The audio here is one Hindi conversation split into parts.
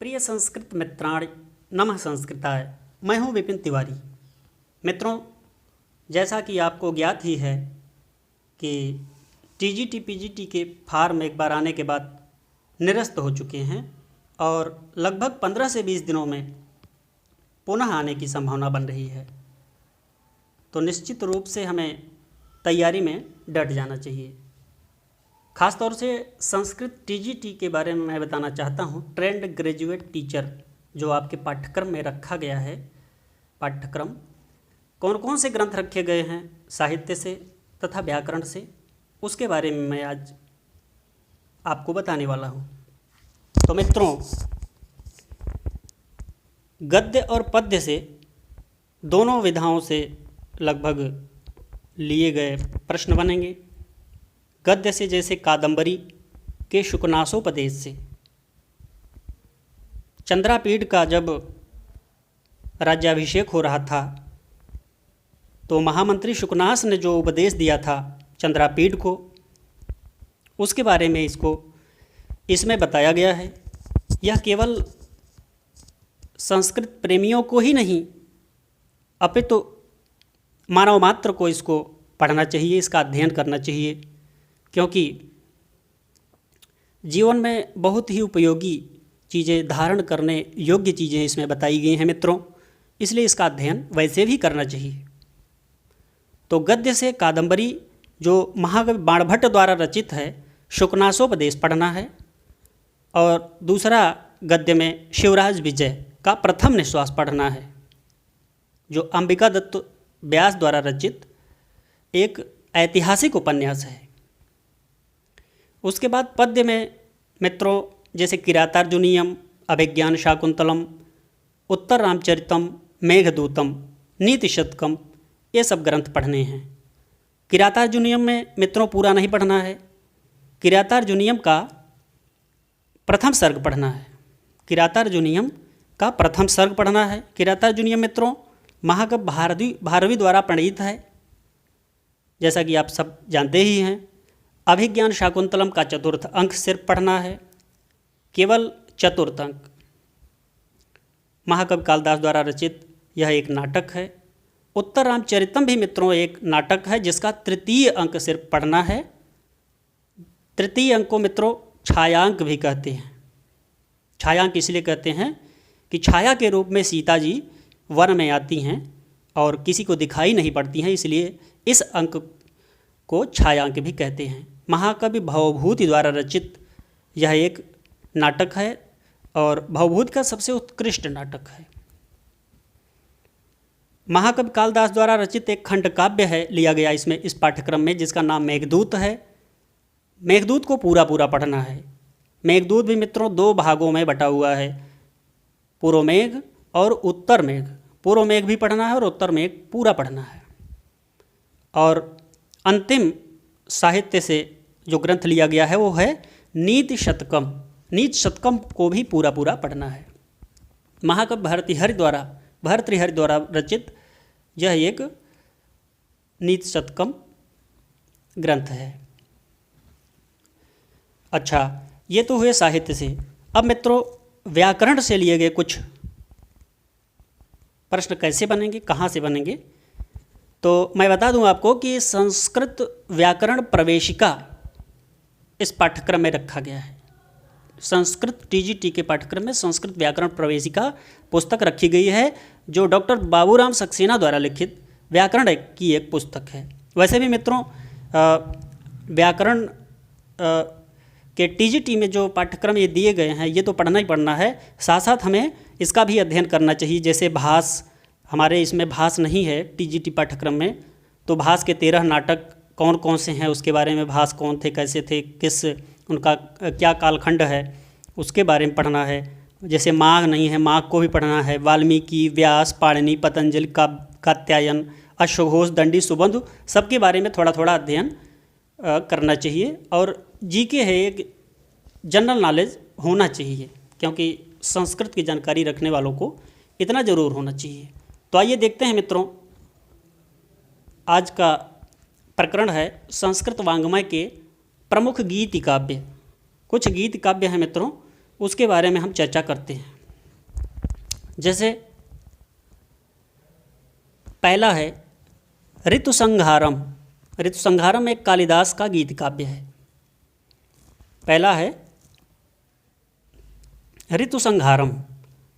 प्रिय संस्कृत मित्राणि नमः संस्कृताय। मैं हूं विपिन तिवारी। मित्रों, जैसा कि आपको ज्ञात ही है कि टीजीटी पीजीटी के फार्म एक बार आने के बाद निरस्त हो चुके हैं और लगभग 15 से 20 दिनों में पुनः आने की संभावना बन रही है। तो निश्चित रूप से हमें तैयारी में डट जाना चाहिए। ख़ासतौर से संस्कृत टीजीटी के बारे में मैं बताना चाहता हूँ। ट्रेंड ग्रेजुएट टीचर जो आपके पाठ्यक्रम में रखा गया है, पाठ्यक्रम कौन कौन से ग्रंथ रखे गए हैं साहित्य से तथा व्याकरण से, उसके बारे में मैं आज आपको बताने वाला हूँ। तो मित्रों, गद्य और पद्य से दोनों विधाओं से लगभग लिए गए प्रश्न बनेंगे। गद्य से जैसे कादंबरी के शुकनासोपदेश से, चंद्रापीठ का जब राज्याभिषेक हो रहा था तो महामंत्री शुकनास ने जो उपदेश दिया था चंद्रापीठ को, उसके बारे में इसमें बताया गया है। यह केवल संस्कृत प्रेमियों को ही नहीं अपितु मानव मात्र को इसको पढ़ना चाहिए, इसका अध्ययन करना चाहिए, क्योंकि जीवन में बहुत ही उपयोगी चीज़ें, धारण करने योग्य चीज़ें इसमें बताई गई हैं मित्रों। इसलिए इसका अध्ययन वैसे भी करना चाहिए। तो गद्य से कादंबरी जो महाकवि बाणभट्ट द्वारा रचित है, शुकनासोपदेश पढ़ना है, और दूसरा गद्य में शिवराज विजय का प्रथम निश्वास पढ़ना है, जो अंबिका दत्त व्यास द्वारा रचित एक ऐतिहासिक उपन्यास है। उसके बाद पद्य में मित्रों जैसे किरातार्जुनीयम, अभिज्ञान शाकुंतलम, उत्तर रामचरितम, मेघदूतम, नीति शतकम, ये सब ग्रंथ पढ़ने हैं। किरातार्जुनीयम में मित्रों पूरा नहीं पढ़ना है, किरातार्जुनीयम का प्रथम सर्ग पढ़ना है। किरातार्जुनीयम का प्रथम सर्ग पढ़ना है। किरातार्जुनीयम मित्रों महाकवि भारवी द्वारा प्रणीत है, जैसा कि आप सब जानते ही हैं। अभिज्ञान शाकुंतलम का चतुर्थ अंक सिर्फ पढ़ना है, केवल चतुर्थ अंक। महाकवि कालिदास द्वारा रचित यह एक नाटक है। उत्तर रामचरितम भी मित्रों एक नाटक है, जिसका तृतीय अंक सिर्फ पढ़ना है। तृतीय अंक को मित्रों छायांक भी कहते हैं। छायांक इसलिए कहते हैं कि छाया के रूप में सीता जी वन में आती हैं और किसी को दिखाई नहीं पड़ती हैं, इसलिए इस अंक को छायांक भी कहते हैं। महाकवि भवभूति द्वारा रचित यह एक नाटक है और भवभूति का सबसे उत्कृष्ट नाटक है। महाकवि कालिदास द्वारा रचित एक खंड काव्य है लिया गया इसमें, इस पाठ्यक्रम में, जिसका नाम मेघदूत है। मेघदूत को पूरा पढ़ना है। मेघदूत भी मित्रों दो भागों में बटा हुआ है, पूर्व मेघ और उत्तर मेघ। पूर्व मेघ भी पढ़ना है और उत्तर मेघ पूरा पढ़ना है। और अंतिम साहित्य से जो ग्रंथ लिया गया है वो है नीति शतकम। नीति शतकम को भी पूरा पढ़ना है। महाकवि भर्तृहरि द्वारा रचित यह एक नीति शतकम ग्रंथ है। अच्छा, ये तो हुए साहित्य से। अब मित्रों व्याकरण से लिए गए कुछ प्रश्न कैसे बनेंगे, कहाँ से बनेंगे, तो मैं बता दूं आपको कि संस्कृत व्याकरण प्रवेशिका इस पाठ्यक्रम में रखा गया है। संस्कृत टीजीटी के पाठ्यक्रम में संस्कृत व्याकरण प्रवेशिका पुस्तक रखी गई है, जो डॉक्टर बाबूराम सक्सेना द्वारा लिखित व्याकरण की एक पुस्तक है। वैसे भी मित्रों व्याकरण के टीजीटी में जो पाठ्यक्रम ये दिए गए हैं, ये तो पढ़ना ही पढ़ना है, साथ साथ हमें इसका भी अध्ययन करना चाहिए। जैसे भास, हमारे इसमें भास नहीं है टीजीटी पाठ्यक्रम में, तो भास के 13 नाटक कौन कौन से हैं, उसके बारे में, भास कौन थे, कैसे थे, किस उनका क्या कालखंड है, उसके बारे में पढ़ना है। जैसे माघ नहीं है, माघ को भी पढ़ना है। वाल्मीकि, व्यास, पाणिनि, पतंजलि, कात्यायन, अश्वघोष, दंडी, सुबंधु, सबके बारे में थोड़ा अध्ययन करना चाहिए। और जीके है, एक जनरल नॉलेज होना चाहिए, क्योंकि संस्कृत की जानकारी रखने वालों को इतना ज़रूर होना चाहिए। तो आइए देखते हैं मित्रों, आज का प्रकरण है संस्कृत वाङ्मय के प्रमुख गीति काव्य। कुछ गीत काव्य हैं मित्रों उसके बारे में हम चर्चा करते हैं। जैसे पहला है ऋतुसंहारम। ऋतुसंहारम एक कालिदास का गीत काव्य है। पहला है ऋतुसंहारम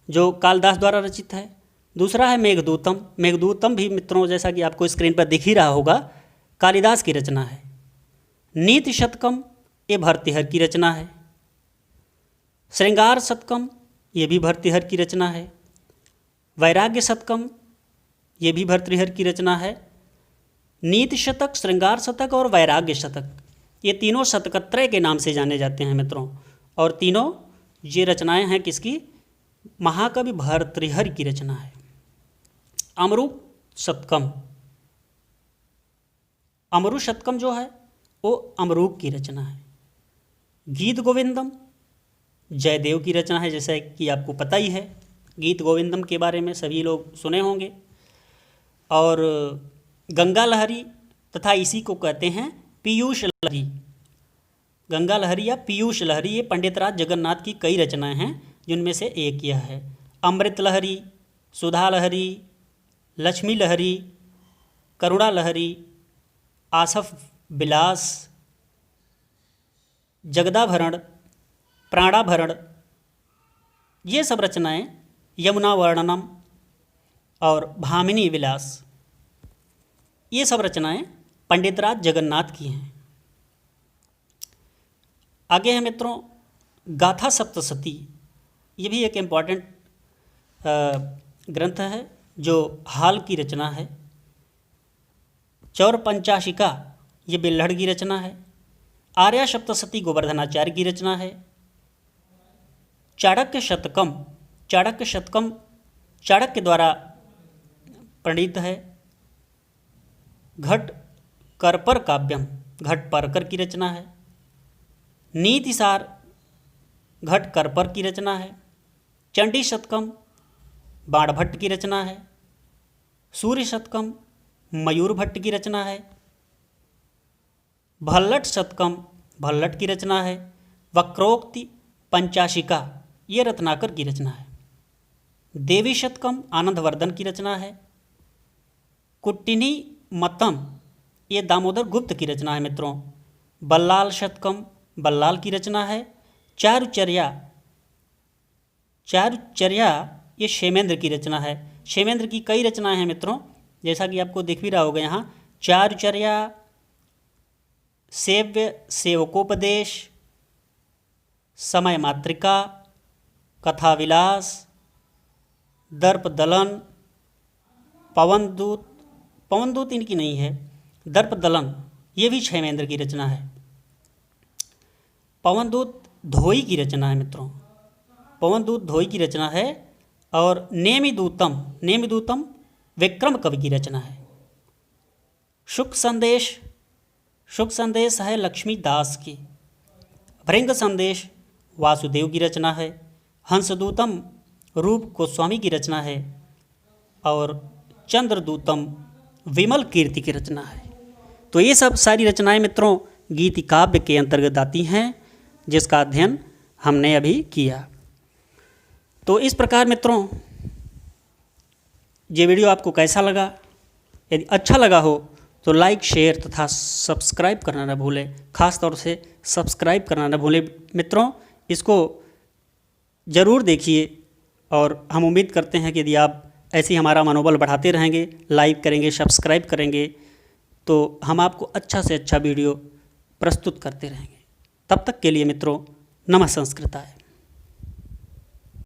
जो कालिदास द्वारा रचित है। दूसरा है मेघदूतम। मेघदूतम भी मित्रों जैसा कि आपको स्क्रीन पर दिख ही रहा होगा कालिदास की रचना है। नीति शतकम ये भर्तृहरि की रचना है। श्रृंगार शतकम ये भी भर्तृहरि की रचना है। वैराग्य शतकम ये भी भर्तृहरि की रचना है। नीति शतक, श्रृंगार शतक और वैराग्य शतक ये तीनों शतकत्रय के नाम से जाने जाते हैं मित्रों। और तीनों ये रचनाएं हैं किसकी? महाकवि भर्तृहरि की रचना है। अमरूक शतकम, अमरु शतकम जो है वो अमरूक की रचना है। गीत गोविंदम जयदेव की रचना है, जैसा कि आपको पता ही है। गीत गोविंदम के बारे में सभी लोग सुने होंगे। और गंगा लहरी तथा इसी को कहते हैं पीयूष लहरी। गंगा लहरी या पीयूष लहरी ये पंडितराज जगन्नाथ की कई रचनाएं हैं, जिनमें से एक यह है। अमृत लहरी, सुधा लहरी, लक्ष्मी लहरी, करुणा लहरी, आसफ विलास, जगदाभरण, प्राणाभरण, ये सब रचनाएं, यमुना वर्णनम और भामिनी विलास, ये सब रचनाएं पंडितराज जगन्नाथ की हैं। आगे है मित्रों गाथा सप्तशती। ये भी एक इम्पॉर्टेंट ग्रंथ है जो हाल की रचना है। चौर पंचाशिका ये बिल्हड़ की रचना है। आर्या सप्तशती गोवर्धनाचार्य की रचना है। चाणक्य शतकम, चाणक्य शतकम चाणक्य द्वारा प्रणीत है। घट करपर काव्यम घटपरकर की रचना है। नीतिसार घट करपर की रचना है। चंडी शतकम बाणभट्ट की रचना है। सूर्य शतकम मयूर भट्ट की रचना है। भल्लट शतकम भल्लट की रचना है। वक्रोक्ति पंचाशिका ये रत्नाकर की रचना है। देवी शतकम आनंदवर्धन की रचना है। कुट्टिनी मतम ये दामोदर गुप्त की रचना है मित्रों। बल्लाल शतकम बल्लाल की रचना है। चारुचर्या, चारुचर्या ये क्षेमेंद्र की रचना है। क्षेमेंद्र की कई रचनाएं हैं मित्रों, जैसा कि आपको दिख भी रहा होगा यहाँ। चारुचर्या, सेव्य सेवकोपदेश, समय मातृका, कथा विलास, दर्प दलन, पवनदूत, पवनदूत इनकी नहीं है। दर्प दलन ये भी क्षेमेंद्र की रचना है। पवनदूत धोई की रचना है मित्रों। पवनदूत धोई की रचना है। और नेमिदूतम, नेमिदूतम विक्रम कवि की रचना है। शुक संदेश, शुक संदेश है लक्ष्मी दास की। भृंग संदेश वासुदेव की रचना है। हंसदूतम रूप गोस्वामी की रचना है। और चंद्रदूतम विमल कीर्ति की रचना है। तो ये सब सारी रचनाएं मित्रों गीति काव्य के अंतर्गत आती हैं, जिसका अध्ययन हमने अभी किया। तो इस प्रकार मित्रों ये वीडियो आपको कैसा लगा? यदि अच्छा लगा हो तो लाइक, शेयर तथा सब्सक्राइब करना न भूलें। ख़ास तौर से सब्सक्राइब करना न भूलें मित्रों। इसको ज़रूर देखिए और हम उम्मीद करते हैं कि यदि आप ऐसे ही हमारा मनोबल बढ़ाते रहेंगे, लाइक करेंगे, सब्सक्राइब करेंगे, तो हम आपको अच्छा से अच्छा वीडियो प्रस्तुत करते रहेंगे। तब तक के लिए मित्रों नमः संस्कृताय।